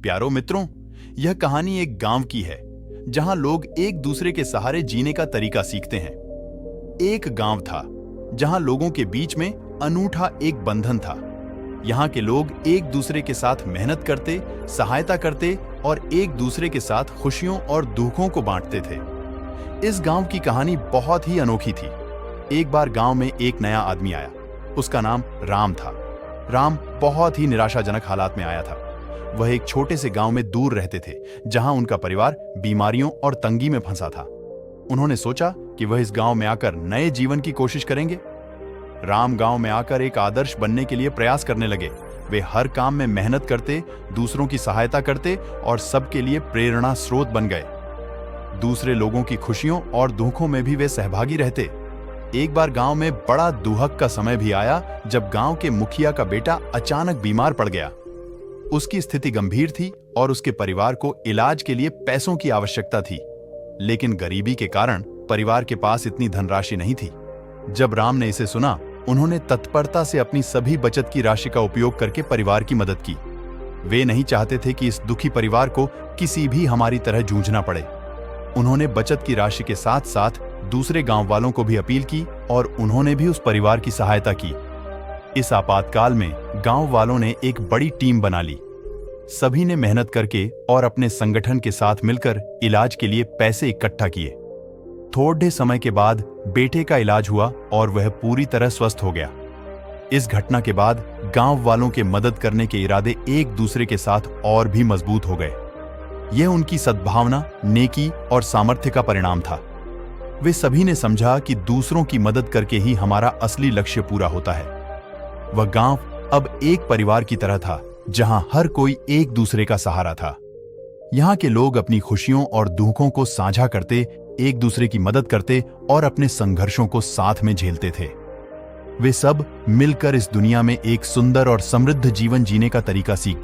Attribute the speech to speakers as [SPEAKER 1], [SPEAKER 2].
[SPEAKER 1] प्यारो मित्रों, यह कहानी एक गांव की है जहां लोग एक दूसरे के सहारे जीने का तरीका सीखते हैं। एक गांव था जहां लोगों के बीच में अनूठा एक बंधन था। यहाँ के लोग एक दूसरे के साथ मेहनत करते, सहायता करते और एक दूसरे के साथ खुशियों और दुखों को बांटते थे। इस गांव की कहानी बहुत ही अनोखी थी। एक बार गांव में एक नया आदमी आया। उसका नाम राम था। राम बहुत ही निराशाजनक हालात में आया था। वह एक छोटे से गांव में दूर रहते थे, जहां उनका परिवार बीमारियों और तंगी में फंसा था। उन्होंने सोचा कि वह इस गांव में आकर नए जीवन की कोशिश करेंगे। राम गांव में आकर एक आदर्श बनने के लिए प्रयास करने लगे। वे हर काम में मेहनत करते, दूसरों की सहायता करते और सबके लिए प्रेरणा स्रोत बन गए। दूसरे लोगों की खुशियों और दुखों में भी वे सहभागी रहते। एक बार गांव में बड़ा दुहक का समय भी आया जब गांव के मुखिया का बेटा अचानक बीमार पड़ गया। उसकी स्थिति गंभीर थी और उसके परिवार को इलाज के लिए पैसों की आवश्यकता थी, लेकिन गरीबी के कारण परिवार के पास इतनी धनराशि नहीं थी। जब राम ने इसे सुना, उन्होंने तत्परता से अपनी सभी बचत की राशि का उपयोग करके परिवार की मदद की। वे नहीं चाहते थे कि इस दुखी परिवार को किसी भी हमारी तरह जूझना पड़े। उन्होंने बचत की राशि के साथ साथ दूसरे गांव वालों को भी अपील की और उन्होंने भी उस परिवार की सहायता की। इस आपातकाल में गांव वालों ने एक बड़ी टीम बना ली। सभी ने मेहनत करके और अपने संगठन के साथ मिलकर इलाज के लिए पैसे इकट्ठा किए। थोड़े समय के बाद बेटे का इलाज हुआ और वह पूरी तरह स्वस्थ हो गया। इस घटना के बाद गांव वालों के मदद करने के इरादे एक दूसरे के साथ और भी मजबूत हो गए। यह उनकी सद्भावना, नेकी और सामर्थ्य का परिणाम था। वे सभी ने समझा कि दूसरों की मदद करके ही हमारा असली लक्ष्य पूरा होता है। वह गांव अब एक परिवार की तरह था, जहां हर कोई एक दूसरे का सहारा था। यहाँ के लोग अपनी खुशियों और दुखों को साझा करते, एक दूसरे की मदद करते और अपने संघर्षों को साथ में झेलते थे। वे सब मिलकर इस दुनिया में एक सुंदर और समृद्ध जीवन जीने का तरीका सीख गए।